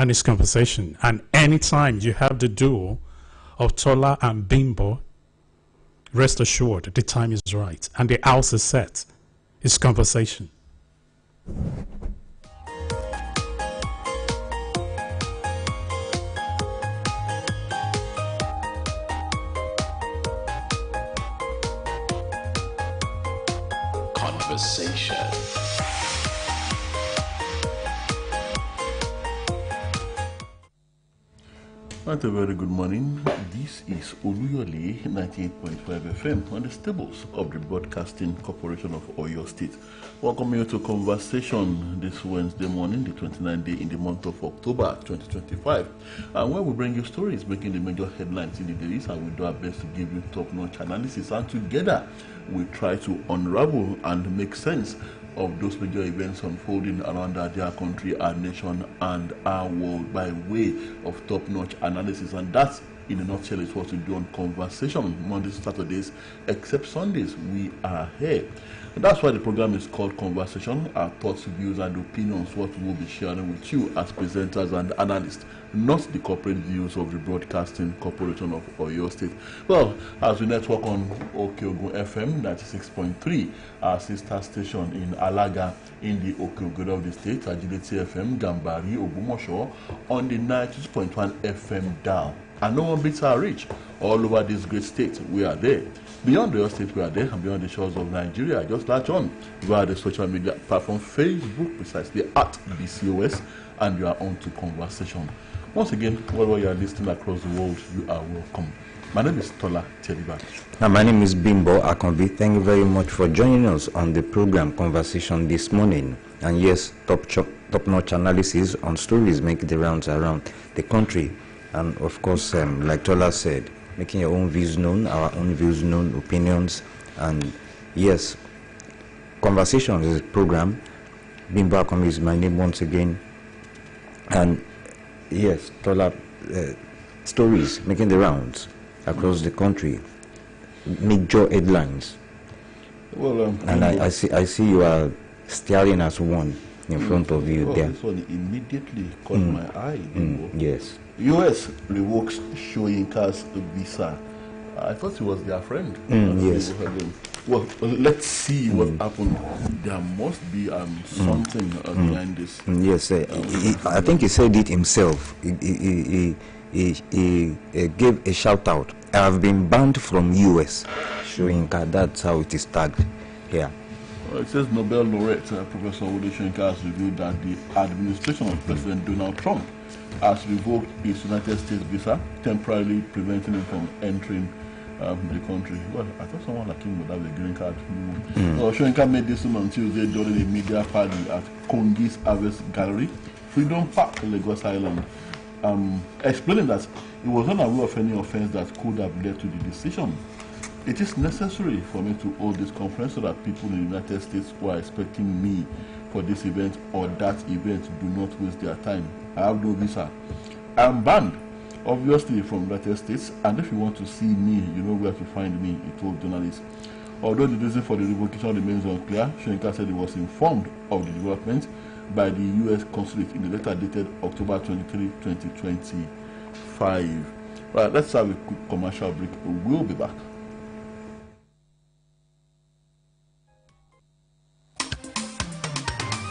and its conversation. And anytime you have the duo of Tola and Bimbo, rest assured the time is right and the house is set. It's conversation. Conversation. And a very good morning. This is Oluyole 98.5 FM on the stables of the Broadcasting Corporation of Oyo State. Welcome you to Conversation this Wednesday morning, the 29th day in the month of October 2025. And where we bring you stories making the major headlines in the days, and we do our best to give you top-notch analysis. And together, we try to unravel and make sense of those major events unfolding around our dear country, our nation, and our world by way of top-notch analysis. And that's, in a nutshell, is what we do on Conversation Mondays, Saturdays, except Sundays. We are here. And that's why the program is called Conversation. Our thoughts, views, and opinions, what we'll be sharing with you as presenters and analysts, not the corporate views of the Broadcasting Corporation of Oyo State. Well, as we network on Okeogun FM 96.3, our sister station in Alaga in the Okeogun of the state, Agility FM, Gambari, Ogumosho, on the 92.1 FM dial. And no one beats our reach. All over this great state, we are there. Beyond the state, we are there, and beyond the shores of Nigeria, just latch on via the social media platform Facebook, precisely at BCOS, and you are on to Conversation. Once again, wherever you are listening across the world, you are welcome. My name is Tola Teliba. And my name is Bimbo Akonbi. Thank you very much for joining us on the program Conversation this morning. And yes, top-notch analysis on stories making the rounds around the country. And of course, like Tola said, making your own views known, our own views known, opinions. And yes, Conversation is a program. Bimbo Akonbi is my name once again. And yes, Tola, stories making the rounds across the country, major headlines. Well, and I see you are staring as one in front of you there. This one immediately caught my eye. Yes. US revokes Soyinka's visa. I thought he was their friend. Yes. Well, let's see what happened. There must be something behind this. Yes, I think he said it himself. He gave a shout out. I have been banned from US. Soyinka, that's how it is tagged here. It says Nobel laureate Professor Oluyole has revealed that the administration of President Donald Trump has revoked his United States visa, temporarily preventing him from entering the country. Well, I thought someone like him would have a green card. Soyinka made this on Tuesday during a media party at Kongi's Harvest Gallery, Freedom Park, Lagos Island, explaining that he was unaware of any offense that could have led to the decision. It is necessary for me to hold this conference so that people in the United States who are expecting me for this event or that event do not waste their time. I have no visa. I am banned, obviously, from the United States, and if you want to see me, you know where to find me, he told journalists. Although the reason for the revocation remains unclear, Soyinka said he was informed of the development by the U.S. consulate in the letter dated October 23, 2025. Right, let's have a quick commercial break. We'll be back.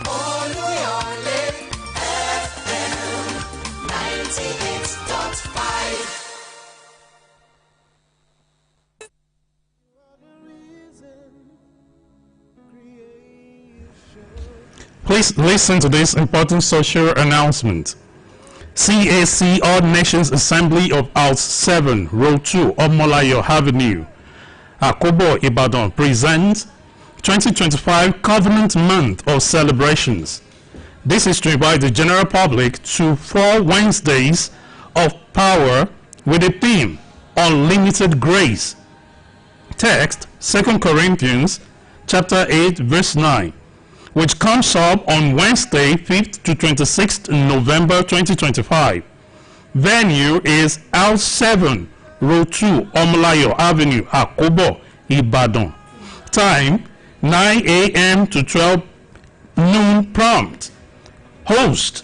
Oluyole FM 98.5. Please listen to this important social announcement. CAC All Nations Assembly of House 7, Row 2, Oluyole Avenue, Akobo, Ibadan presents 2025 Covenant Month of Celebrations. This is to invite the general public to 4 Wednesdays of Power with a theme, Unlimited Grace. Text, 2 Corinthians chapter 8, verse 9. Which comes up on Wednesday, 5th to 26th November 2025. Venue is House 7, Row 2, Oluyole Avenue, Akobo, Ibadan. Time, 9 a.m. to 12 noon prompt. Host,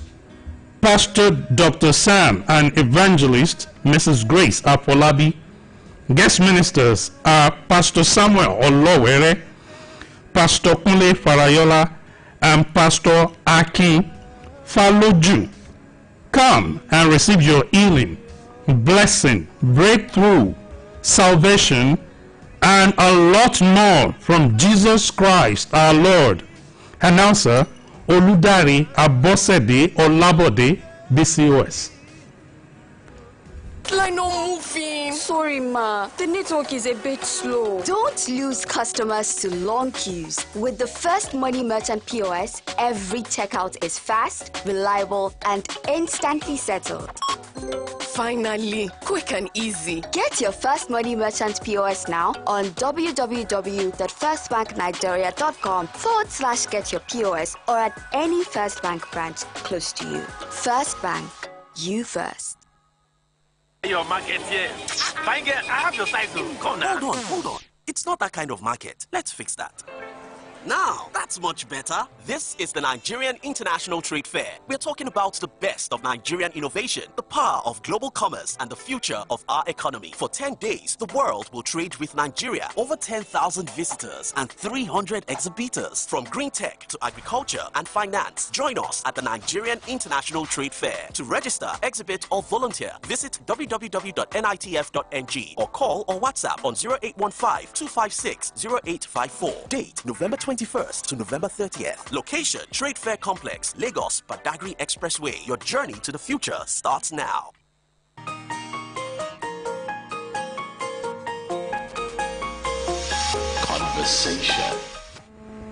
Pastor Dr. Sam and Evangelist Mrs. Grace Apolabi. Guest ministers are Pastor Samuel Oluyole, Pastor Kunle Farayola, and Pastor Akin Faloju. Come and receive your healing, blessing, breakthrough, salvation, and a lot more from Jesus Christ our Lord. Announcer Oludari Abosede Olabode, BCOS. Line not moving. Sorry, ma. The network is a bit slow. Don't lose customers to long queues. With the First Money Merchant POS, every checkout is fast, reliable, and instantly settled. Finally, quick and easy. Get your First Money Merchant POS now on www.firstbanknigeria.com/get your POS or at any First Bank branch close to you. First Bank, you first. Your market here. Fine girl, I have your size too. Come now. Hold on. It's not that kind of market. Let's fix that. Now, that's much better. This is the Nigerian International Trade Fair. We're talking about the best of Nigerian innovation, the power of global commerce, and the future of our economy. For 10 days, the world will trade with Nigeria. Over 10,000 visitors and 300 exhibitors from green tech to agriculture and finance. Join us at the Nigerian International Trade Fair. To register, exhibit, or volunteer, visit www.nitf.ng or call or WhatsApp on 0815-256-0854. Date, November 21st to November 30th. Location, Trade Fair Complex, Lagos, Badagry Expressway. Your journey to the future starts now. Conversation.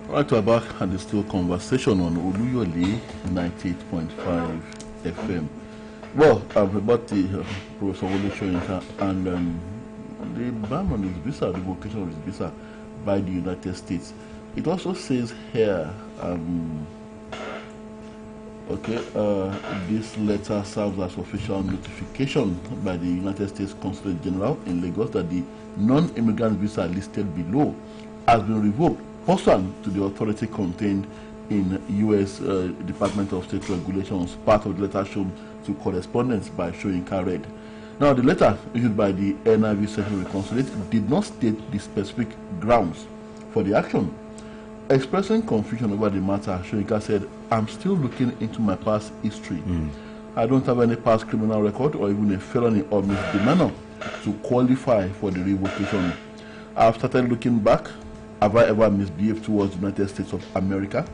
Right, we're back and it's still conversation on Oluyole 98.5 FM. Well, about the Professor Wole Soyinka and the ban on his visa, the revocation of his visa by the United States. It also says here, this letter serves as official notification by the United States Consulate General in Lagos that the non-immigrant visa listed below has been revoked pursuant to the authority contained in U.S. Department of State regulations, part of the letter shown to correspondence by Soyinka read. Now, the letter issued by the NIV Secretary Consulate did not state the specific grounds for the action. Expressing confusion over the matter, Soyinka said, "I'm still looking into my past history. I don't have any past criminal record or even a felony or misdemeanor to qualify for the revocation. I've started looking back. Have I ever misbehaved towards the United States of America?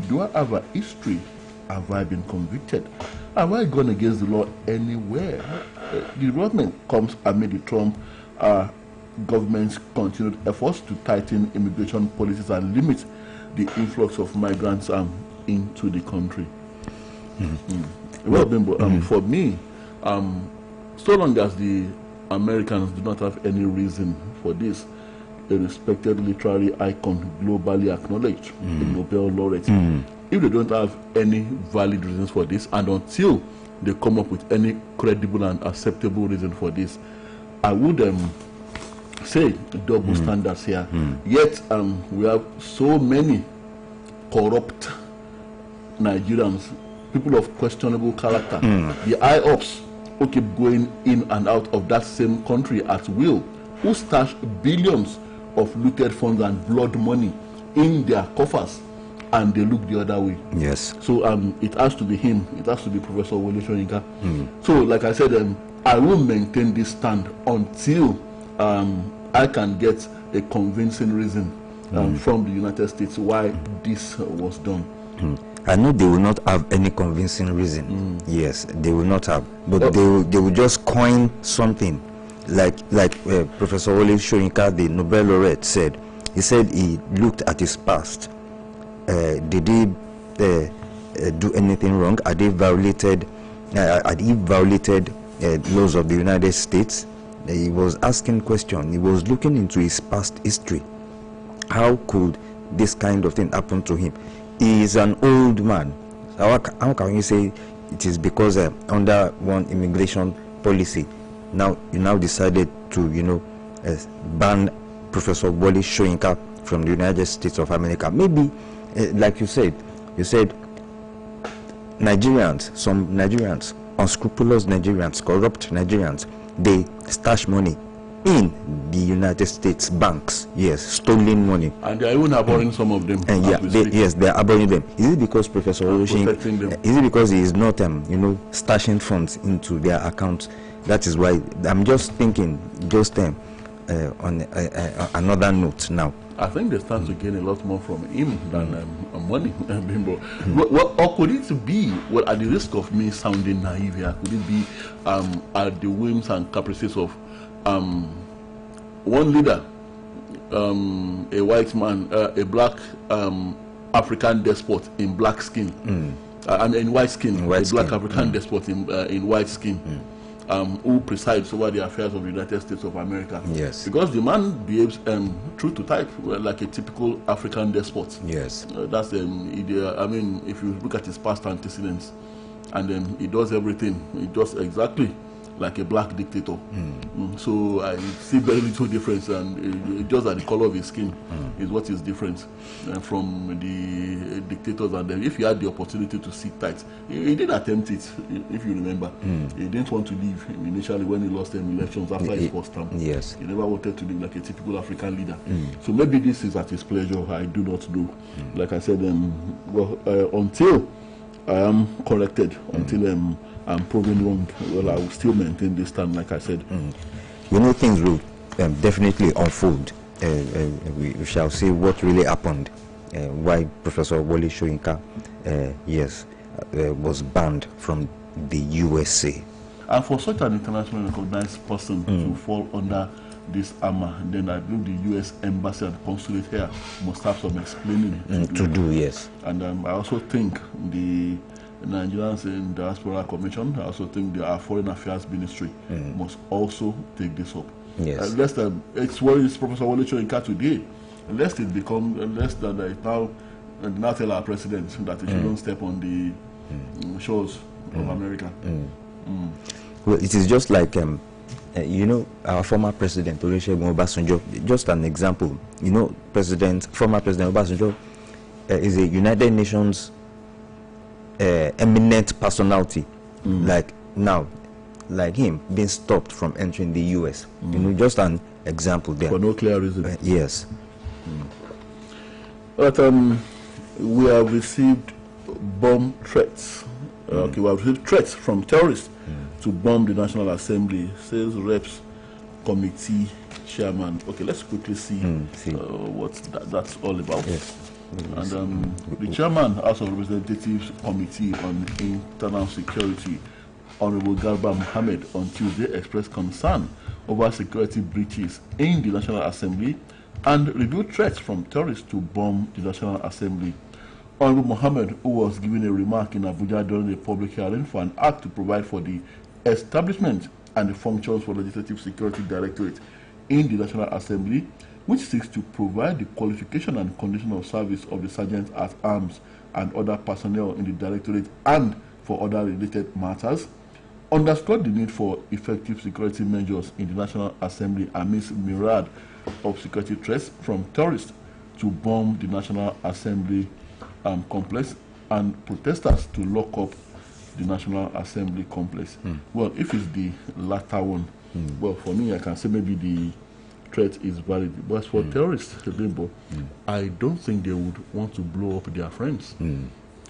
Do I have a history? Have I been convicted? Have I gone against the law anywhere?" The development comes amid the Trump government's continued efforts to tighten immigration policies and limit the influx of migrants into the country. Well, Bimbo, for me, so long as the Americans do not have any reason for this, a respected literary icon, globally acknowledged, a Nobel laureate, if they don't have any valid reasons for this, and until they come up with any credible and acceptable reason for this, I would say double standards here. Yet we have so many corrupt Nigerians, people of questionable character, the IOPs who keep going in and out of that same country at will, who stash billions of looted funds and blood money in their coffers, and they look the other way. Yes. So it has to be him. It has to be Professor Wole Soyinka. So, like I said, I will maintain this stand until I can get a convincing reason from the United States why this was done. I know they will not have any convincing reason. Yes, they will not have, but they will just coin something, like Professor Wole Soyinka, the Nobel laureate, said. He said he looked at his past. Did he do anything wrong? Had he violated laws of the United States? He was asking questions. He was looking into his past history. How could this kind of thing happen to him? He is an old man. How can you say it is because under one immigration policy, now you decided to ban Professor Wole Soyinka from the United States of America? Maybe, like you said Nigerians, some Nigerians, unscrupulous Nigerians, corrupt Nigerians, they stash money in the United States banks. Yes, stolen money. And they are even harboring some of them. And yeah, they are harboring them. Is it because Professor Oluyole, is it because he is not, stashing funds into their accounts? That is why I'm just thinking, on another note now. I think they stand to gain a lot more from him than money. Or could it be, well, at the risk of me sounding naive here, could it be at the whims and caprices of one leader, a white man, a black African despot in black skin, and in white skin, black African despot in white skin, who presides over the affairs of the United States of America. Yes. Because the man behaves true to type, like a typical African despot. Yes. That's the idea. I mean, if you look at his past antecedents, and then he does everything, he does exactly like a black dictator. So I see very little difference, and just that the color of his skin is what is different from the dictators. And then if he had the opportunity to sit tight, he did attempt it, if you remember. He didn't want to leave initially when he lost the elections after his first term. Yes. He never wanted to live like a typical African leader. So maybe this is at his pleasure, I do not know. Like I said, until I am corrected, until I'm proven wrong, well, I will still maintain this stand, like I said. Things will definitely unfold. We shall see what really happened, why Professor Wole Soyinka, was banned from the USA. And for such an internationally recognized person to fall under this armor, then I believe the U.S. Embassy and Consulate here must have some explaining to do. Yes. And I also think the Nigerians in Diaspora Commission, I also think our Foreign Affairs Ministry must also take this up. Yes. Lest it's what is Professor Wole Soyinka today. Lest it become, lest that now tell our president that he shouldn't step on the shores of America. Well, it is just like our former president Olusegun Obasanjo. Just an example. Former President Obasanjo is a United Nations eminent personality, like him being stopped from entering the US. Just an example there. For no clear reason. Yes. But we have received bomb threats. We have received threats from terrorists to bomb the National Assembly, says Reps Committee Chairman. Okay, let's quickly see. What that's all about. Yes. And the chairman, House of Representatives Committee on Internal Security, Honorable Garba Mohammed, on Tuesday expressed concern over security breaches in the National Assembly and revealed threats from terrorists to bomb the National Assembly. Honorable Mohammed, who was giving a remark in Abuja during a public hearing for an act to provide for the establishment and the functions for Legislative Security Directorate in the National Assembly, which seeks to provide the qualification and condition of service of the Sergeant at Arms and other personnel in the Directorate and for other related matters, underscored the need for effective security measures in the National Assembly amidst myriad of security threats from terrorists to bomb the National Assembly complex and protesters to lock up the National Assembly complex. Well, if it's the latter one, well, for me, I can say maybe the threat is valid. But for terrorists, I don't think they would want to blow up their friends.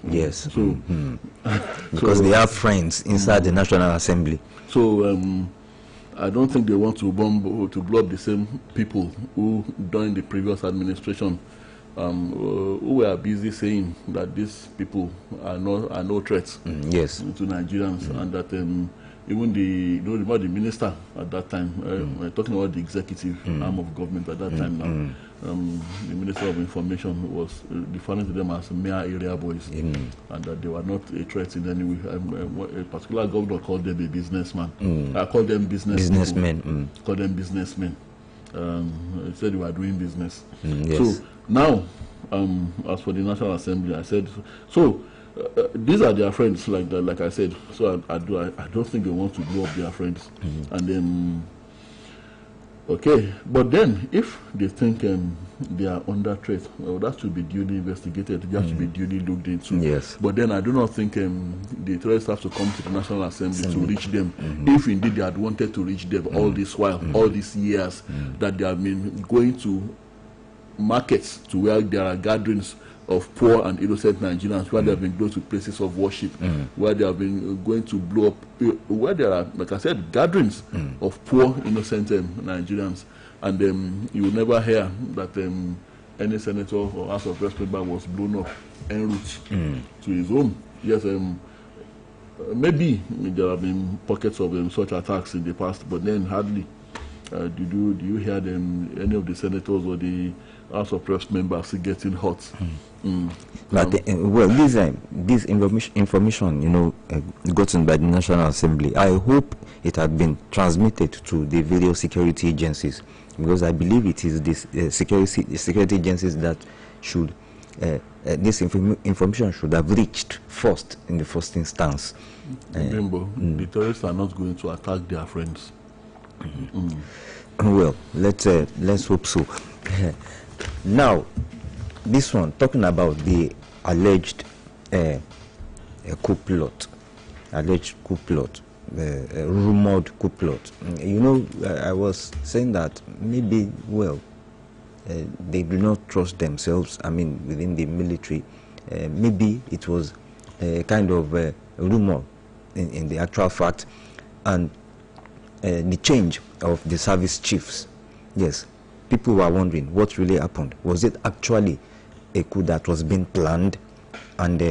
Yes. So, because they have friends inside the National Assembly. So I don't think they want to blow up the same people who, during the previous administration, who were busy saying that these people are no threats to Nigerians, and that even the minister at that time, we're talking about the executive arm of government at that time now, the Minister of Information was defining to them as mere area boys, and that they were not a threat in any way. A particular governor called them a businessman. I called them businessmen. Called them businessmen. He said they were doing business. So now, as for the National Assembly, I said so. These are their friends, like I said. So I don't think they want to blow up their friends. And then Okay, but then if they think they are under threat, well, that should be duly investigated. That should be duly looked into. Yes. But then I do not think the terrorists have to come to the National Assembly to reach them. If indeed they had wanted to reach them all this while, all these years that they have been going to markets to where there are gatherings of poor and innocent Nigerians, where they have been going to places of worship, where they have been going to blow up, where there are, like I said, gatherings of poor, innocent Nigerians. And you will never hear that any senator or House of Representatives was blown up en route to his home. Yes, maybe there have been pockets of such attacks in the past, but then hardly do you hear any of the senators or the House of Reps members getting hot. But well, this information, gotten by the National Assembly, I hope it had been transmitted to the various security agencies, because I believe it is this security agencies that should this information should have reached first in the first instance. Remember, the terrorists are not going to attack their friends. Well, let's hope so. Now, this one, talking about the alleged coup plot, rumored coup plot. I was saying that maybe, they do not trust themselves. I mean, within the military, maybe it was a kind of rumor in the actual fact, and the change of the service chiefs. Yes, people were wondering what really happened. Was it actually a coup that was being planned? And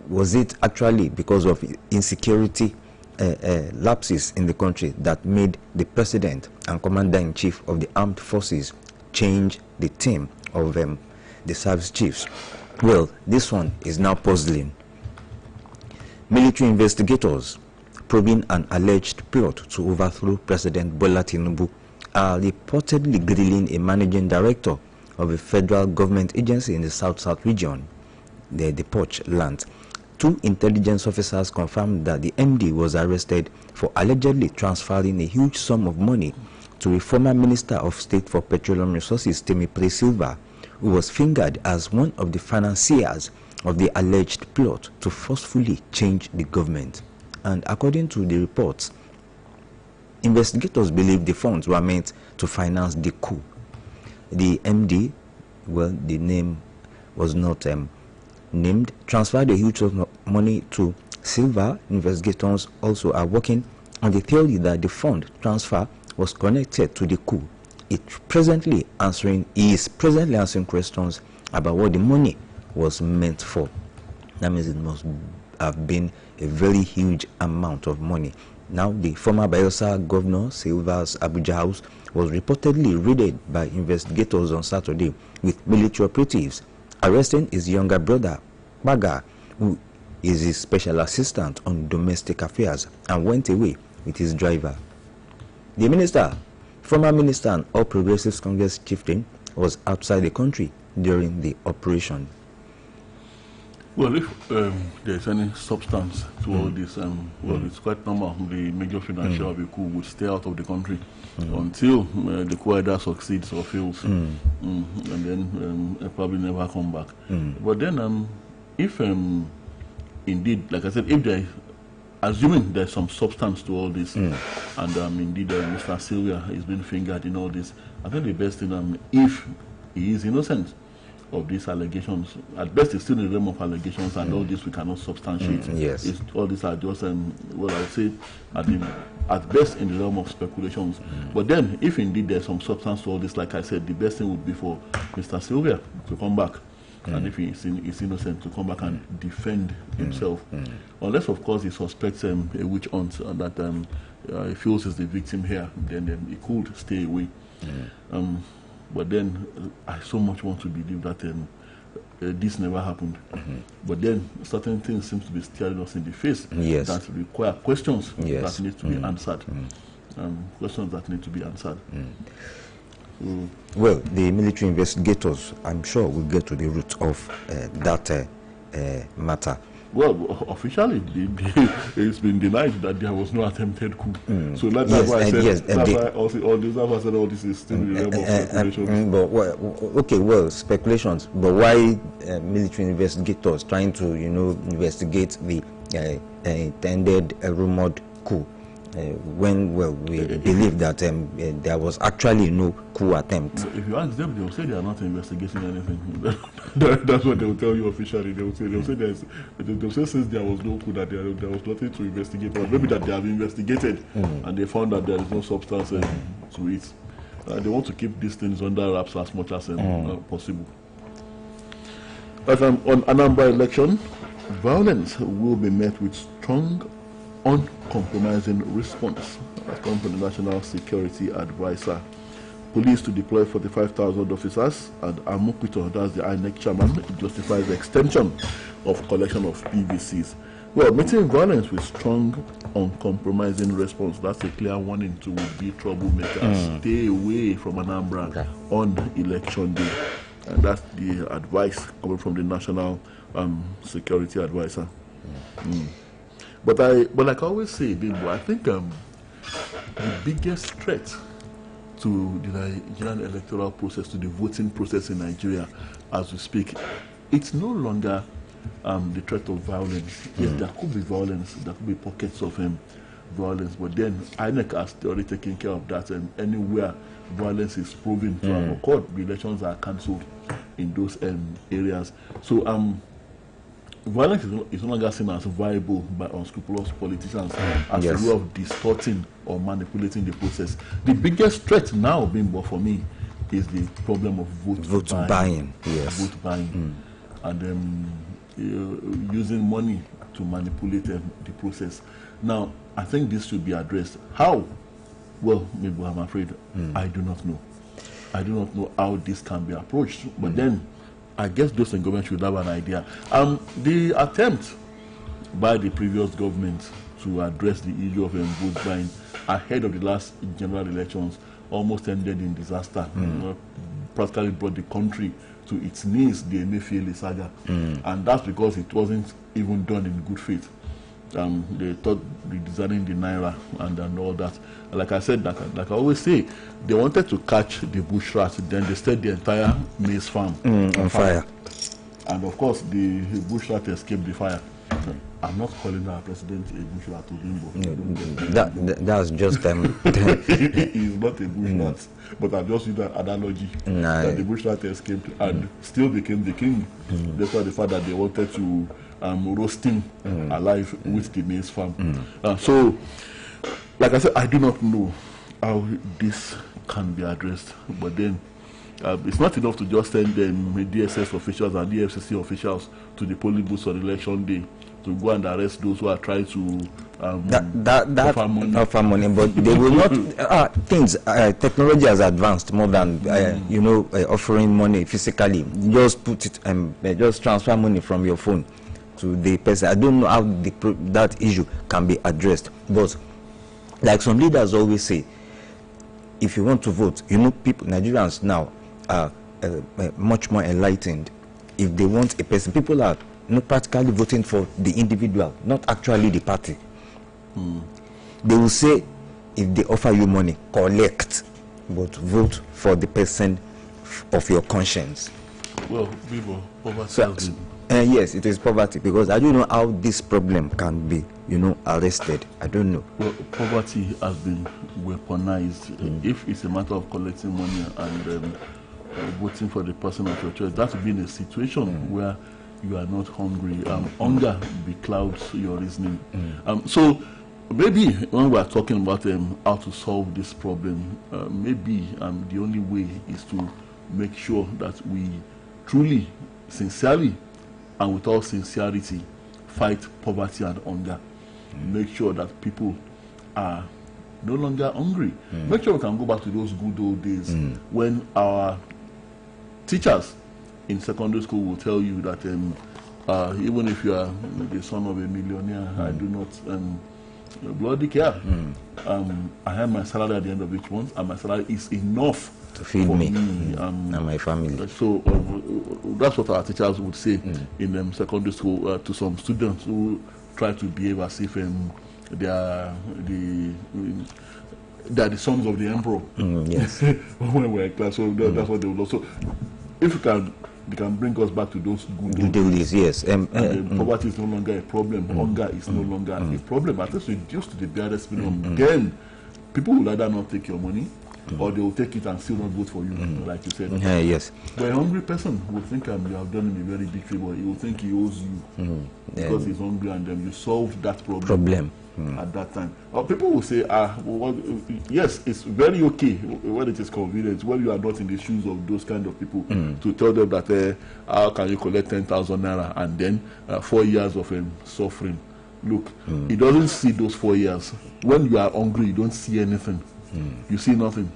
was it actually because of insecurity lapses in the country that made the president and commander-in-chief of the armed forces change the team of the service chiefs? Well, this one is now puzzling. Military investigators probing an alleged plot to overthrow President Bola Tinubu are reportedly grilling a managing director of a federal government agency in the South region, the Poch land. Two intelligence officers confirmed that the MD was arrested for allegedly transferring a huge sum of money to a former Minister of State for Petroleum Resources, Temipre Silva, who was fingered as one of the financiers of the alleged plot to forcefully change the government. And according to the reports, investigators believe the funds were meant to finance the coup. The MD, well, the name was not named, transferred a huge sum of money to Silva. Investigators also are working on the theory that the fund transfer was connected to the coup. He is presently answering questions about what the money was meant for. That means it must have been a very huge amount of money. Now, the former Bayelsa governor Silva's Abuja house was reportedly raided by investigators on Saturday with military operatives, arresting his younger brother, Baga, who is his special assistant on domestic affairs, and went away with his driver. The former minister and All Progressives Congress chieftain, was outside the country during the operation. Well, if there's any substance to all this, it's quite normal. The major financial coup would stay out of the country until the coup either succeeds or fails, and then probably never come back. But then, if indeed, like I said, if there, assuming there's some substance to all this, and indeed Mr. Sylvia is being fingered in all this, I think the best thing, if he is innocent of these allegations, at best it's still in the realm of allegations, and all this we cannot substantiate. Yes. All these are just, I would say, at best in the realm of speculations. But then, if indeed there's some substance to all this, like I said, the best thing would be for Mr. Sylvia to come back, and if he is innocent, to come back and defend himself. Unless, of course, he suspects a witch hunt and that he feels he's the victim here, then he could stay away. But then I so much want to believe that this never happened. But then certain things seem to be staring us in the face that require questions that need to be answered. Questions that need to be answered. Well, the military investigators, I'm sure, will get to the root of that matter. Well, officially, it's been denied that there was no attempted coup. So that's why I said, that's why all this is still in the realm of speculation. But speculations. But why military investigators trying to, investigate the intended rumored coup? When we believe that there was actually no coup attempt. If you ask them, they will say they are not investigating anything. That's what they will tell you officially. They will say since there was no coup, that there was nothing to investigate, or maybe that they have investigated and they found that there is no substance to it. They want to keep these things under wraps as much as possible. On Anambra election, violence will be met with strong, uncompromising response. That comes from the National Security Advisor. Police to deploy 45,000 officers, and Amukito, that's the INEC chairman, justifies the extension of collection of PVCs. Well, meeting violence with strong, uncompromising response, that's a clear warning to would-be troublemakers. Stay away from Anambra on election day. And that's the advice coming from the National Security Advisor. But like I always say, Bimbo, I think the biggest threat to the Nigerian electoral process, to the voting process in Nigeria as we speak, it's no longer the threat of violence. Yes, there could be violence, there could be pockets of violence, but then INEC has already taken care of that, and anywhere violence is proven to have occurred, the elections are cancelled in those areas. So violence is no longer seen as viable by unscrupulous politicians as a way of distorting or manipulating the process. The biggest threat now, Bimbo, for me, is the problem of vote buying. Vote buying. And using money to manipulate the process. Now, I think this should be addressed. How? Well, maybe I'm afraid I do not know. I do not know how this can be approached. But then, I guess those in government should have an idea. The attempt by the previous government to address the issue of vote buying ahead of the last general elections almost ended in disaster. Practically brought the country to its knees, the Emefiele saga. And that's because it wasn't even done in good faith. They thought redesigning the Naira and all that. Like I said, like I always say, they wanted to catch the bush rat, then they set the entire maize farm on fire. And of course, the bush rat escaped the fire. I'm not calling our president a bush rat to Bimbo. That's just he's not a bush rat, but I've just used that analogy that the bush rat escaped and still became the king. That's why the fact that they wanted to roast him alive with the maize farm. So, like I said, I do not know how this can be addressed, but then it's not enough to just send them DSS officials and DFCC officials to the polling booths on election day to go and arrest those who are trying to offer money. But they will not. Technology has advanced more than offering money physically. Just put it just transfer money from your phone to the person. I don't know how that issue can be addressed, but like some leaders always say, if you want to vote, people, Nigerians now are much more enlightened. If they want a person, people are not practically voting for the individual, not actually the party. They will say, if they offer you money, collect, but vote for the person of your conscience. Well, people, poverty. Yes, it is poverty, because I don't know how this problem can be, arrested. I don't know. Well, poverty has been weaponized. If it's a matter of collecting money and voting for the person of your choice, that would be in a situation where you are not hungry. Hunger beclouds your reasoning. So maybe when we are talking about how to solve this problem, maybe the only way is to make sure that we truly, sincerely, and with all sincerity, fight poverty and hunger. Make sure that people are no longer hungry. Make sure we can go back to those good old days when our teachers in secondary school will tell you that even if you are the son of a millionaire, I do not bloody care. I have my salary at the end of each month, and my salary is enough to feed me and my family. So that's what our teachers would say in secondary school to some students who try to behave as if they are the sons of the emperor. Yes. When we're in class, so that's what they would also. If you can, they can bring us back to those good days. Yes. Poverty is no longer a problem. Hunger is no longer a problem. At least reduced to the barest minimum. Then people will either not take your money, or they will take it and still not vote for you, like you said. Yes. But a hungry person will think you have done him a very big favor. He will think he owes you because he's hungry, and then you solved that problem. At that time. People will say, yes, it's very okay when it is convenient, when you are not in the shoes of those kind of people, to tell them that how can you collect 10,000 naira and then 4 years of suffering. Look, he doesn't see those 4 years. When you are hungry, you don't see anything. You see nothing.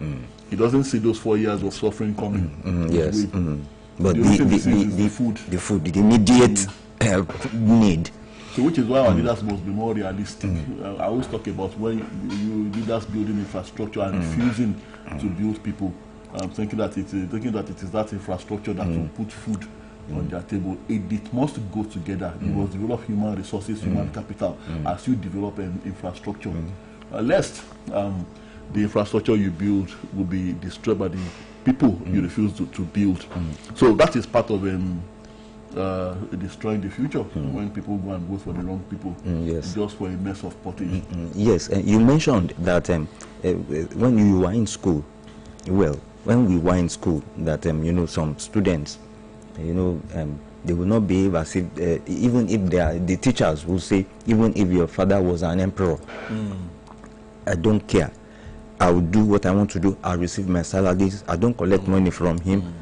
He doesn't see those 4 years of suffering coming. Yes. But the food, the immediate need. So which is why our leaders must be more realistic. I always talk about when you leaders building infrastructure and refusing to build people, thinking that it is that infrastructure that will put food on their table. It must go together. You must develop human resources, human capital, as you develop an infrastructure. Lest the infrastructure you build will be destroyed by the people you refuse to build. So that is part of destroying the future when people go and vote for the wrong people, just for a mess of pottage. Yes, you mentioned that when you were in school, when we were in school, that some students, they will not behave as if, even if the teachers will say, even if your father was an emperor, I don't care. I will do what I want to do. I'll receive my salaries. I don't collect money from him.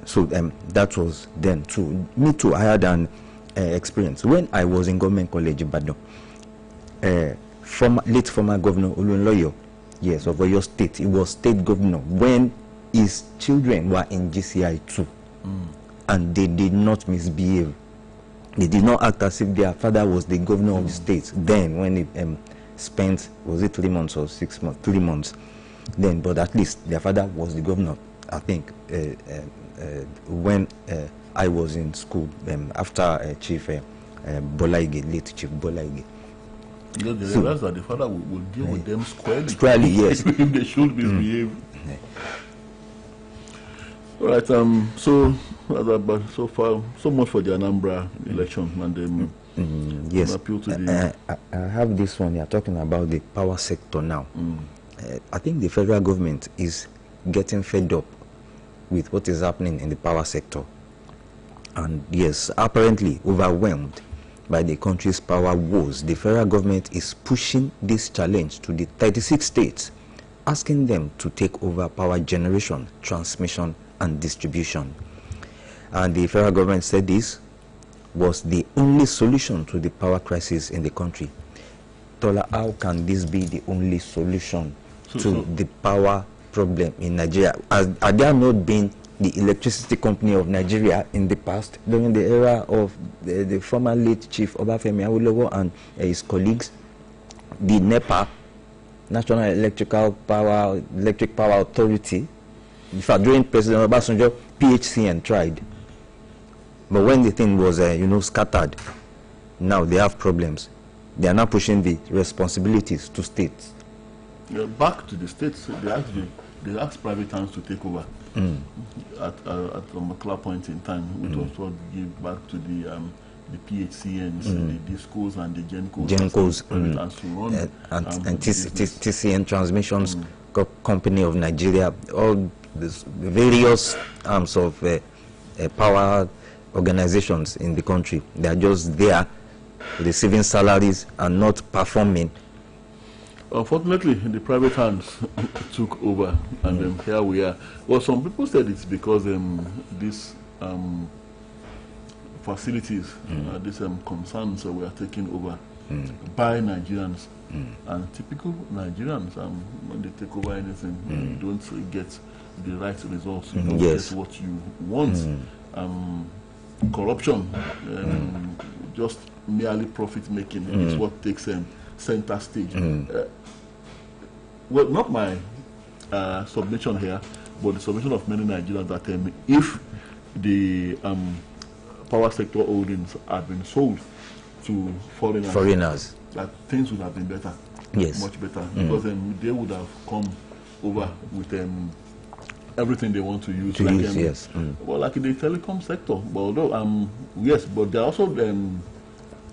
So that was then too. Me too, I had an experience. When I was in government college in Ibadan, late former governor Oluyole, yes, of Oyo State, he was state governor when his children were in GCI too. And they did not misbehave. They did not act as if their father was the governor of the state. Then when he spent, was it 3 months or 6 months? 3 months. Then, but at least their father was the governor, I think. When I was in school, after Chief Bolaige, late Chief Bolaige. They realized that the father will deal with them squarely. Squarely, yes. If they should misbehave. All right. So far, so much for the Anambra election, and yes. Appeal to the. I have this one. You're talking about the power sector now. I think the federal government is getting fed up with what is happening in the power sector, and yes, apparently overwhelmed by the country's power woes. The federal government is pushing this challenge to the 36 states, asking them to take over power generation, transmission, and distribution. And the federal government said this was the only solution to the power crisis in the country. Tola, how can this be the only solution to the power problem in Nigeria? Had there not been the electricity company of Nigeria in the past, during the era of the former late Chief Obafemi Awolowo and his colleagues, the NEPA, National Electric Power Authority, in fact, during President Obasanjo, PHCN tried. But when the thing was, scattered, now they have problems. They are now pushing the responsibilities to states. Back to the states, they asked private hands to take over at a particular point in time, which was to give back to the PHCNs, the DISCOs and the GENCOs, to run, and TCN Transmissions Company of Nigeria, all the various arms of power organizations in the country. They are just there receiving salaries and not performing. Unfortunately, the private hands took over, and then here we are. Well, some people said it's because these facilities, these concerns were taken over by Nigerians. And typical Nigerians, when they take over anything, you don't get the right results. You don't get what you want. Corruption, just merely profit making is what takes center stage. Well, not my submission here, but the submission of many Nigerians that if the power sector holdings had been sold to foreigners, that things would have been better. Yes. Much better. Because they would have come over with everything they want to use. Yes. Well, like in the telecom sector. But although, yes, but there are also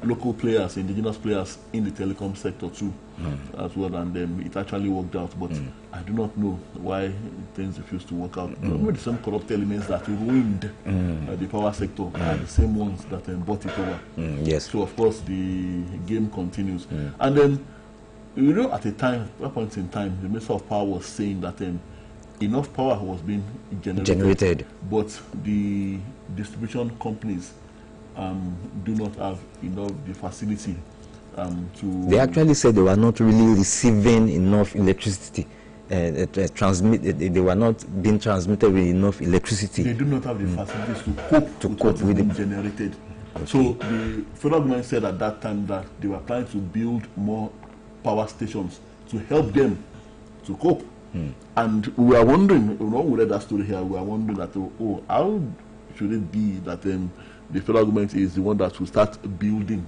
local players, indigenous players in the telecom sector too, as well, and it actually worked out. But I do not know why things refused to work out. Maybe some corrupt elements that ruined the power sector are the same ones that bought it over. Yes. So of course the game continues, and then at a point in time, the Minister of Power was saying that enough power was being generated, but the distribution companies do not have enough the facility to. They actually said they were not really receiving enough electricity. They were not being transmitted with enough electricity. They do not have the facilities to cope with being generated. Okay. So the federal government said at that time that they were planning to build more power stations to help them to cope. And we are wondering, when we read that story here, we are wondering that, how should it be that the federal government is the one that will start building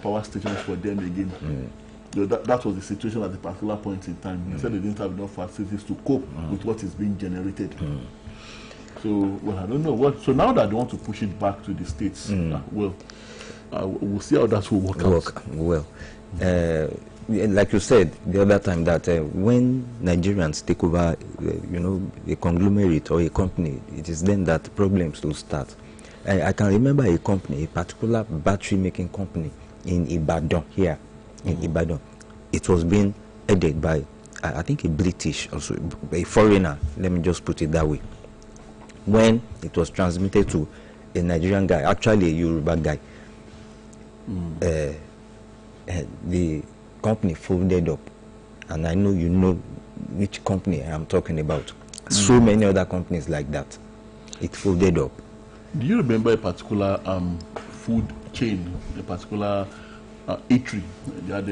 power stations for them again? That was the situation at a particular point in time. They said they didn't have enough facilities to cope with what is being generated. So, well, I don't know what. So now that they want to push it back to the states, we'll see how that will work out. Well, like you said the other time, that when Nigerians take over, a conglomerate or a company, it is then that problems will start. I can remember a company, a particular battery making company in Ibadan here. In Ibadan, it was being headed by, I think, a British, also a foreigner. Let me just put it that way. When it was transmitted to a Nigerian guy, actually a Yoruba guy, the company folded up, and I know you know which company I'm talking about. So many other companies like that, it folded up. Do you remember a particular food chain, a particular eatery? They had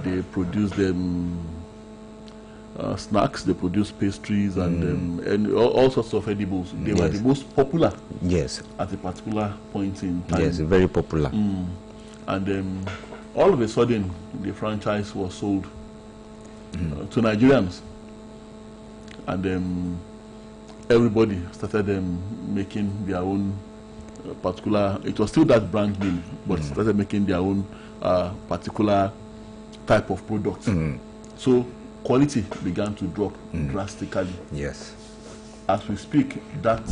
they produced snacks, they produced pastries, and all sorts of edibles. They were the most popular. Yes. At a particular point in time. Yes, very popular. And all of a sudden, the franchise was sold to Nigerians, and everybody started making their own particular. It was still that brand name, but started making their own particular type of products. So quality began to drop drastically. Yes. As we speak, that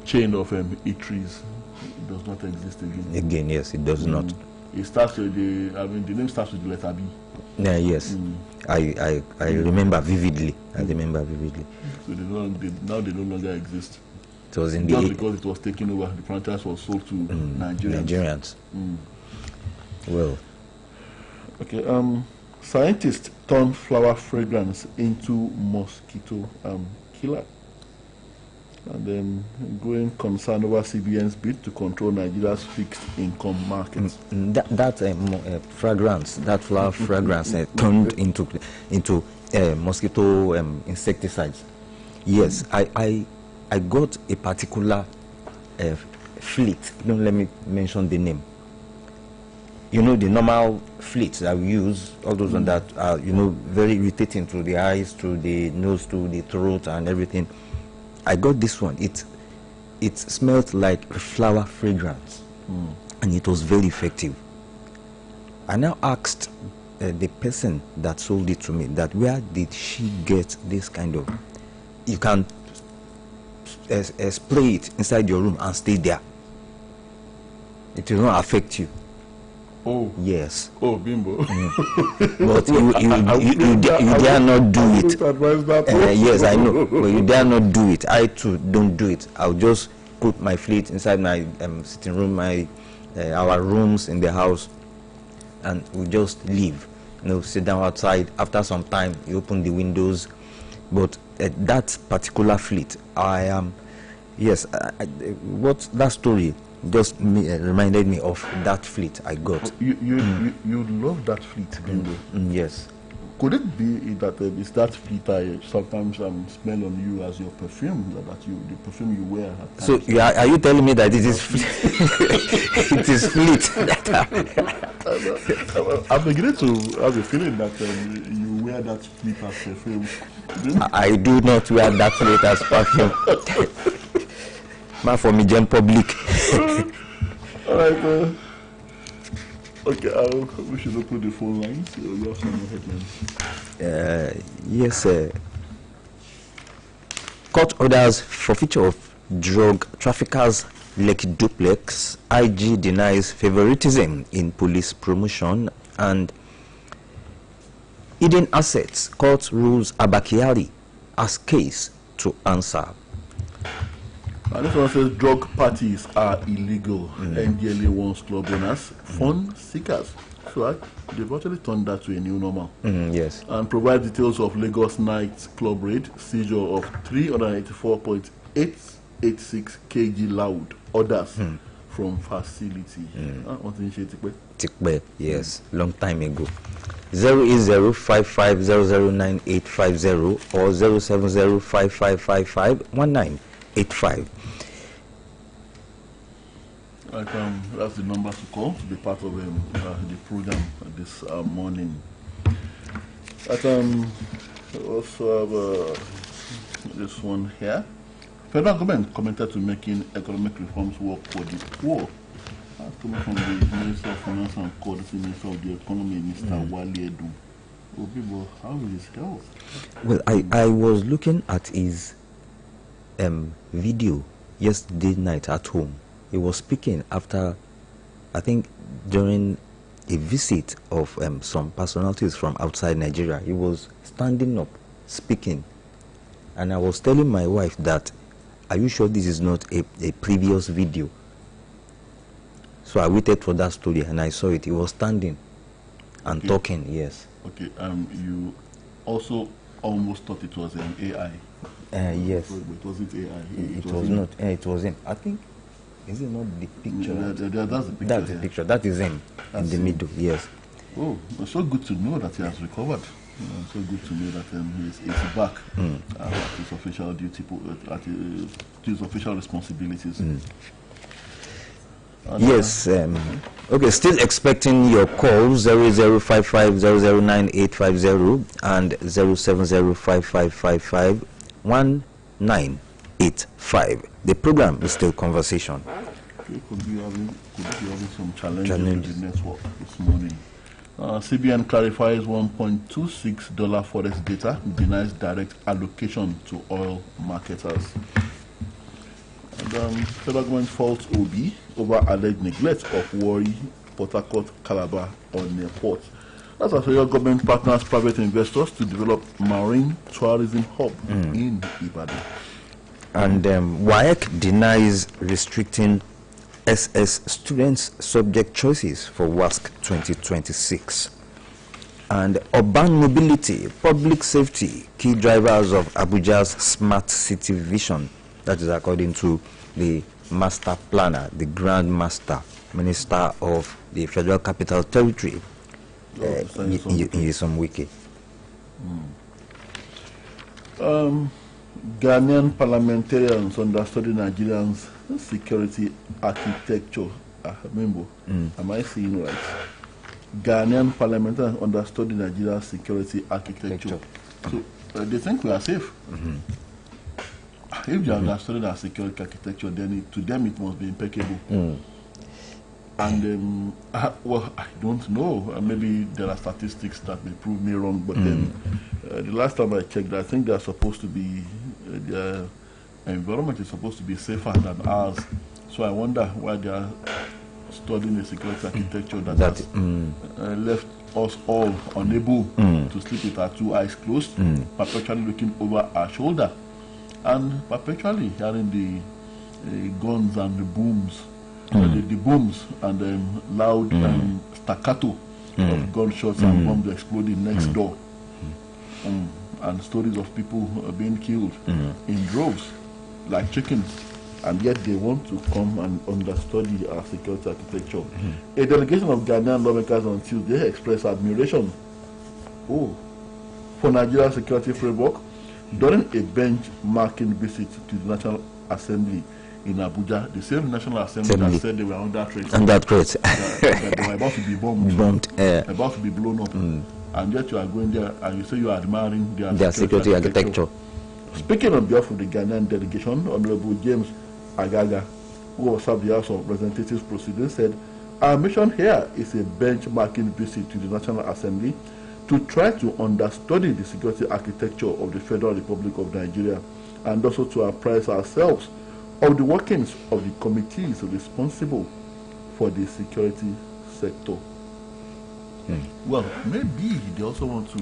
chain of eateries does not exist again. Again, yes, it does not. It starts with the name starts with the letter B. Yeah, yes. I remember vividly. I remember vividly. So now they no longer exist. It was in just because it was taken over, the franchise was sold to Nigerians. Well. Okay. Scientists turn flower fragrance into mosquito killer. And then growing concern over CBN's bid to control Nigeria's fixed income market. That fragrance, that flower fragrance, turned into mosquito insecticides. Yes, I got a particular fleet. Don't let me mention the name. The normal fleets that we use, all those ones that are very irritating to the eyes, to the nose, to the throat, and everything. I got this one. It smelled like a flower fragrance, and it was very effective. I now asked the person that sold it to me that where did she get this kind of? You can spray it inside your room and stay there. It will not affect you. Oh yes. Oh bimbo. But you dare not do it. Yes, I know. But you dare not do it. I too don't do it. I'll just put my fleet inside my sitting room, our rooms in the house, and we just leave. Sit down outside. After some time, you open the windows. But that particular fleet, what that story just reminded me of that fleet I got. You love that fleet, Bimbo. Yes. Could it be that it's that fleet I sometimes smell on you as your perfume, the perfume you wear? So are you telling me that it is it is fleet? I'm beginning to have a feeling that you wear that fleet as perfume. I do not wear that fleet as perfume. Man, for me, gen public. All right. Okay, we should open the phone lines. We have some headlines. Yes, sir. Court orders forfeiture of drug traffickers Lake Duplex. IG denies favoritism in police promotion. And hidden assets. Court rules Abakiari as case to answer. And this one says drug parties are illegal. NDLA wants club owners, fun seekers. So they've actually turned that to a new normal. Yes. And provide details of Lagos night club raid, seizure of 384.886 kg loud orders from facility. Tikbe, yes, long time ago. 08055009850 or 07055551985. That's the number to call to be part of the program this morning. Also have this one here. Federal government committed to making economic reforms work for the poor. That's coming from the Minister of Finance and Coordinating Minister of the Economy, Mr. Wale Edu. Oh, people, how is his health? Well, I was looking at his video yesterday night at home. He was speaking after, I think, during a visit of some personalities from outside Nigeria. He was standing up, speaking. And I was telling my wife that, are you sure this is not a previous video? So I waited for that story and I saw it. He was standing and talking, yes. Okay, you also almost thought it was an AI. Yes. But it wasn't AI. It was not. It was him. I think, is it not the picture? That's the picture. That's the picture. That is him in the middle, yes. Oh, it's so good to know that he has recovered. So good to know that he's back at his official duty, at his official responsibilities. Yes. Okay, still expecting your calls 0055009850 and 07055551985. The program is still conversation. Could be having some challenges with the network this morning. CBN clarifies $1.26 forex data, denies direct allocation to oil marketers. And federal government faults OB over alleged neglect of Warri, Port Harcourt, Calabar on their ports. That's as federal government partners private investors to develop marine tourism hub in Ibadan. And WAEC denies restricting SS students' subject choices for WASC 2026. And urban mobility, public safety, key drivers of Abuja's smart city vision. That is according to the master planner, the Grand Master, Minister of the Federal Capital Territory, Nyesom Wike. Ghanaian parliamentarians understudy Nigerians' security architecture. Remember, am I saying right? Ghanaian parliamentarians understudy Nigeria's security architecture. So they think we are safe. If they understudy our security architecture, then to them it must be impeccable. And well, I don't know. Maybe there are statistics that may prove me wrong. But then the last time I checked, I think they are supposed to be their environment is supposed to be safer than ours. So I wonder why they are studying a security architecture that has left us all unable to sleep with our two eyes closed, perpetually looking over our shoulder, and perpetually hearing the guns and the booms, the booms and the loud staccato of gunshots and bombs exploding next door, and stories of people being killed in droves like chickens and yet they want to come and understudy our security architecture. A delegation of Ghanaian lawmakers on Tuesday expressed admiration for Nigeria's security framework during a benchmarking visit to the National Assembly in Abuja. The same National Assembly that said they were under threat. That they were about to be bombed, about to be blown up. And yet you are going there and you say you are admiring their security architecture. Speaking on behalf of the Ghanaian delegation, Honorable James Agaga, who observed the House of Representatives proceedings, said, "Our mission here is a benchmarking visit to the National Assembly to try to understudy the security architecture of the Federal Republic of Nigeria and also to apprise ourselves of the workings of the committees responsible for the security sector." Well, maybe they also want to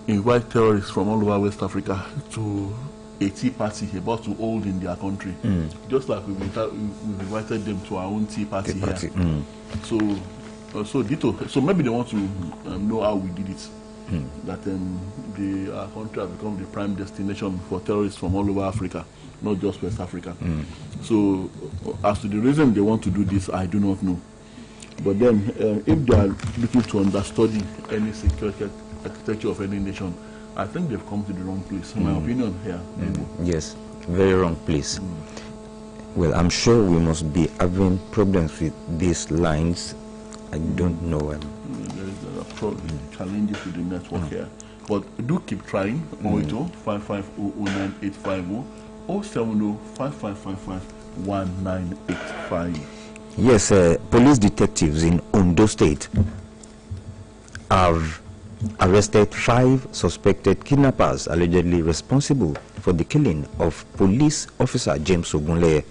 invite terrorists from all over West Africa to a tea party about to hold in their country, just like we've invited them to our own tea party here. So ditto. So maybe they want to know how we did it. That our country has become the prime destination for terrorists from all over Africa, not just West Africa. So as to the reason they want to do this, I do not know. But then, if they are looking to understudy any security architecture of any nation, I think they've come to the wrong place. In my opinion here. Yes, very wrong place. Well, I'm sure we must be having problems with these lines. I don't know. There is challenges with the network here. But do keep trying. 080-5500-9850, 070-5555-1985. Yes, police detectives in Ondo State have arrested 5 suspected kidnappers allegedly responsible for the killing of police officer James Ogunleye.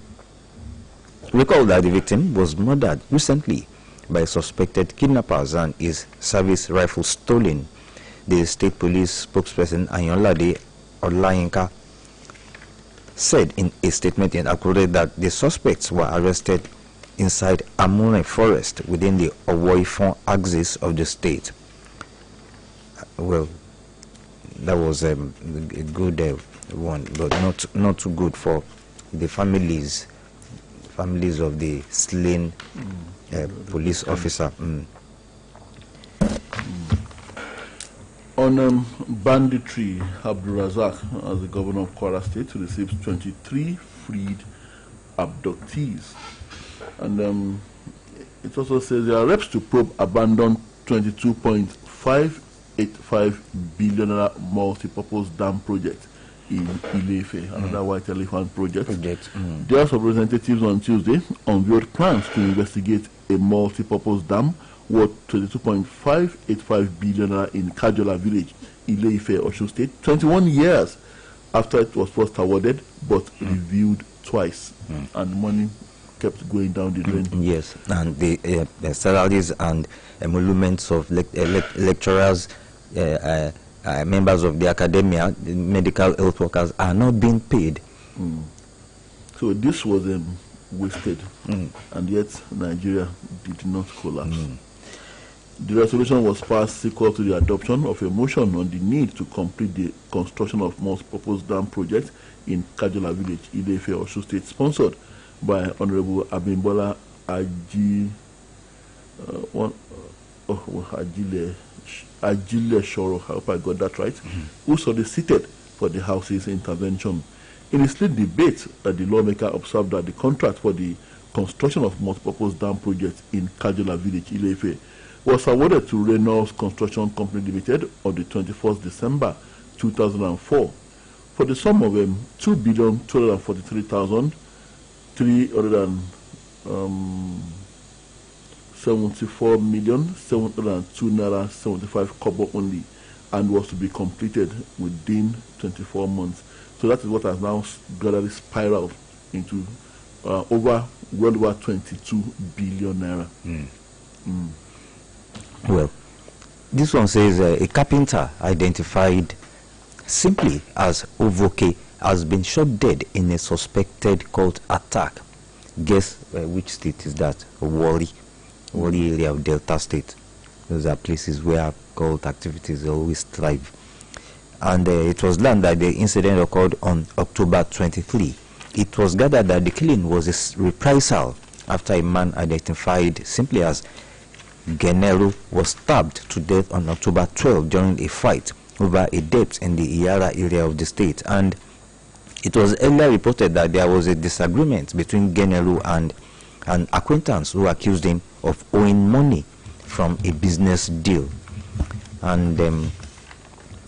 Recall that the victim was murdered recently by suspected kidnappers and his service rifle stolen. The state police spokesperson Ayonlade Olayinka said in a statement in Akure that the suspects were arrested inside Amune Forest within the Owoifon axis of the state. Well, that was a good one, but not too good for the families of the slain police officer. On banditry, Abdulrazak, as the governor of Kwara State, receives 23 freed abductees. And it also says there are reps to probe abandoned 22.585 billion multi-purpose dam project in Ile-Ife, another white elephant project. The House of Representatives on Tuesday unveiled plans to investigate a multi-purpose dam worth 22.585 billion in Kajola village, Ile-Ife, Osun State, 21 years after it was first awarded, but reviewed twice, and money kept going down the drain. Yes, and the salaries and emoluments of lecturers, members of the academia, the medical health workers are not being paid. So this was wasted, and yet Nigeria did not collapse. The resolution was passed sequel to the adoption of a motion on the need to complete the construction of multi-purpose dam project in Kajola village, Ile-Ife, Osun State, sponsored by Honorable Abimbola Ajile Shoro, I hope I got that right, who solicited for the House's intervention. In a split debate, the lawmaker observed that the contract for the construction of multi-purpose dam project in Kajola village, Ile-Ife, was awarded to Reynolds Construction Company Limited on the 21st December 2004 for the sum of 2,243,374,702 naira 75 kobo only, and was to be completed within 24 months. So that is what has now gradually spiraled into well over 22 billion naira. Well, this one says a carpenter identified simply as Ovoke has been shot dead in a suspected cult attack. Guess which state is that? Wari area of Delta State. Those are places where cult activities always thrive. And it was learned that the incident occurred on October 23 it was gathered that the killing was a reprisal after a man identified simply as Genero was stabbed to death on October 12 during a fight over a debt in the Iyara area of the state. And it was earlier reported that there was a disagreement between Genero and an acquaintance who accused him of owing money from a business deal. And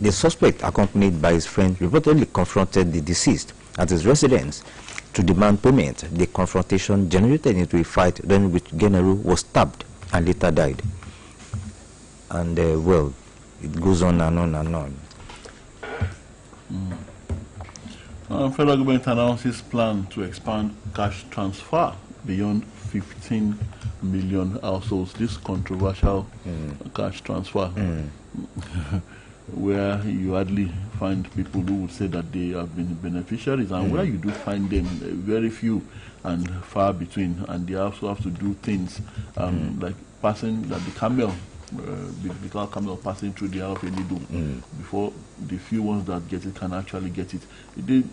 the suspect, accompanied by his friend, reportedly confronted the deceased at his residence to demand payment. The confrontation generated into a fight during which Genero was stabbed and later died. And well, it goes on and on and on. Federal government announces plan to expand cash transfer beyond 15 million households. This controversial cash transfer, where you hardly find people who would say that they have been beneficiaries, and where you do find them, very few and far between, and they also have to do things like passing the camel, the camel passing through the eye of a needle before the few ones that get it can actually get it. The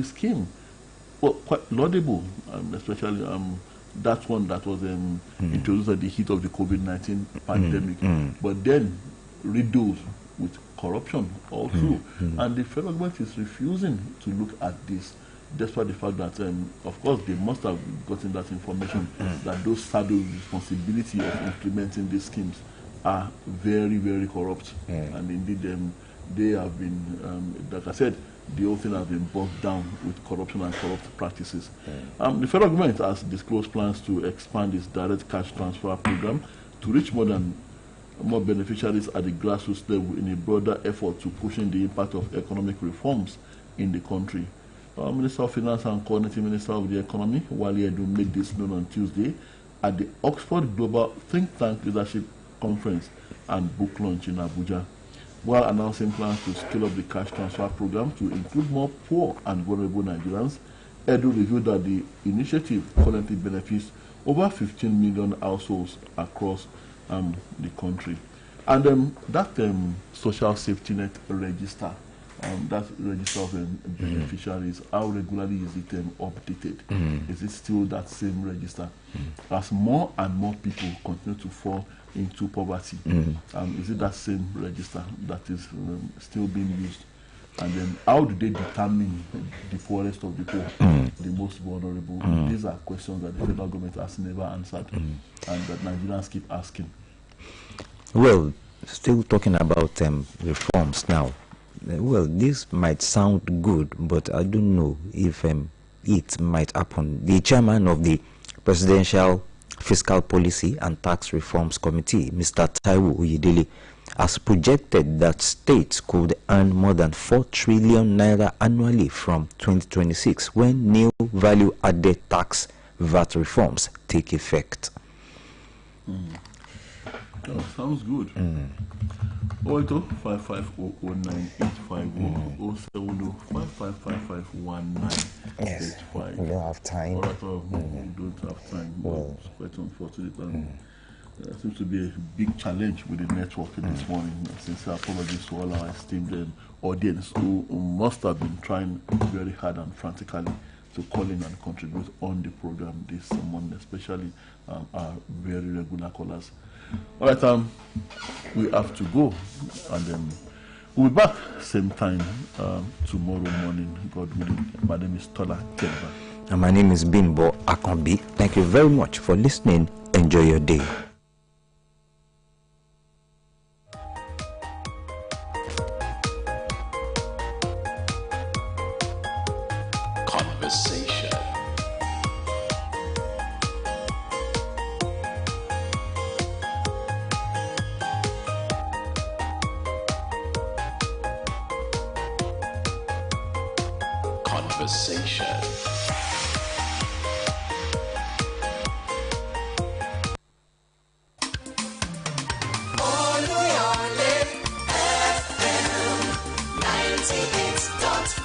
scheme, well, quite laudable, especially that one that was introduced at the heat of the COVID-19 pandemic, but then riddled with corruption all through. And the federal government is refusing to look at this, despite the fact that, of course, they must have gotten that information that those saddle responsibility of implementing these schemes are very, very corrupt. And indeed, they have been, like I said, the whole thing has been bogged down with corruption and corrupt practices. The federal government has disclosed plans to expand its direct cash transfer program to reach more beneficiaries at the grassroots level in a broader effort to cushion the impact of economic reforms in the country. Minister of Finance and Coordinating Minister of the Economy, Wale Edu, made this known on Tuesday at the Oxford Global Think Tank Leadership Conference and Book Launch in Abuja. While announcing plans to scale up the cash transfer program to include more poor and vulnerable Nigerians, Edu revealed that the initiative currently benefits over 15 million households across the country. And that social safety net register, that register of beneficiaries, how regularly is it updated? Is it still that same register? As more and more people continue to fall into poverty, is it that same register that is still being used? And then how do they determine the poorest of the poor, the most vulnerable? These are questions that the federal government has never answered, and that Nigerians keep asking. Well, still talking about reforms now. Well, this might sound good, but I don't know if it might happen. The chairman of the Presidential Fiscal Policy and Tax Reforms Committee, Mr. Taiwo Oyedele, has projected that states could earn more than 4 trillion naira annually from 2026 when new value-added tax VAT reforms take effect. Oh, sounds good. 0805509851070555519. Yes, we don't have time. We don't have time. Well, it's quite unfortunate. There seems to be a big challenge with the network this morning. Sincere apologies to all our esteemed audience who must have been trying very hard and frantically to call in and contribute on the program this morning, especially our very regular callers. All right, we have to go, and we'll be back same time tomorrow morning, God willing. My name is Tola Kelva. And my name is Bimbo Akambi. Thank you very much for listening. Enjoy your day. Conversation. Conversation. Oluyole FM 98.5.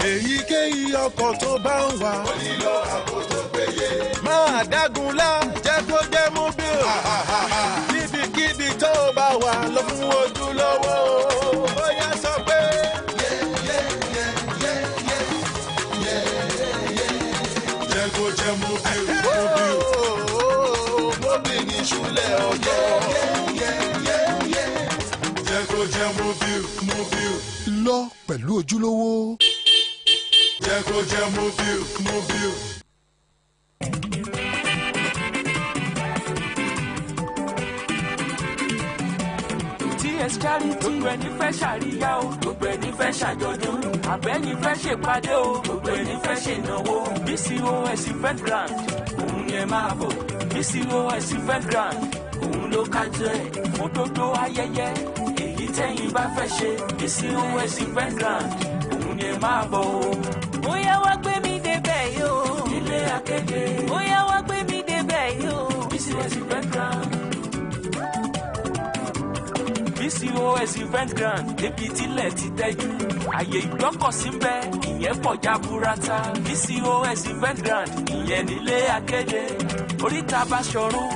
Èyíkéyìí ọkọ̀ tó bá ń wà. Ó nílò ààbò tó péye. Máa dágunlá jẹ́ kó jẹ́ mú bí o. Níbikíbi tó bá wà lọ fún ojúlówó. Bóyá sọ pé. jẹ́ mobile. Lọ pẹ̀lú ojúlówó. Jẹ́ kó jẹ́ mobile. TS Charity gbogbo ẹni fẹ́ ṣàríyá o gbogbo ẹni fẹ́ ṣàjọ̀dún àbẹ́ni fẹ́ ṣèpàdé o gbogbo ẹni fẹ́ ṣènáwó BCOS event grand òun ni ẹ máa bọ̀ BCOS event grand òun ló kájọ ẹ̀ fún gbogbo ayẹyẹ èyí tẹ́yìn bá fẹ́ ṣe BCOS event grand òun ni ẹ máa bọ̀ o. bóyá wá gbé mi débẹ̀ yóò. ilé akéde. bóyá wá gbé mi débẹ̀ yóò. BCOS event grand. BCOS event grand débi tílẹ̀ ti tẹ́jú àyè ìgbọ́kọ̀sí ń bẹ ìyẹn pọ̀ jaburata BCOS event grand ìyẹn nílé akéde oríta Báṣọ̀run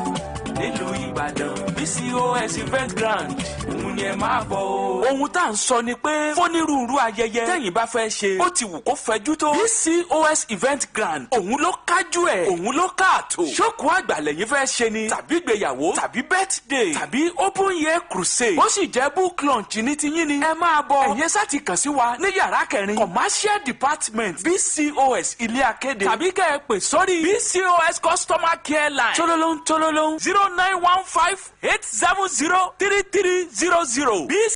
nílùú Ìbàdàn BCOS event grand òun ni ẹ máa bọ̀ o. ohun tá à ń sọ ni pé fónírúurú ayẹyẹ tẹ́yìn bá fẹ́ ṣe ó ti wù kó fẹjú tó BCOS event grand òun ló kájú ẹ̀ òun ló káàtó ṣókù àgbà lẹ́yìn fẹ́ ṣe ni tàbí gbéyàwó tàbí birthday tàbí open year crusade ó sì jẹ́ book launch ní tiyín ni ẹ máa bọ̀ ẹ̀yẹ sá ti kàn sí wa ní yàrá kẹrin commercial department BCOS ilé akéde tàbí kẹ́ ẹ pè sórí BCOS customer care line tololong 0915 870 3300.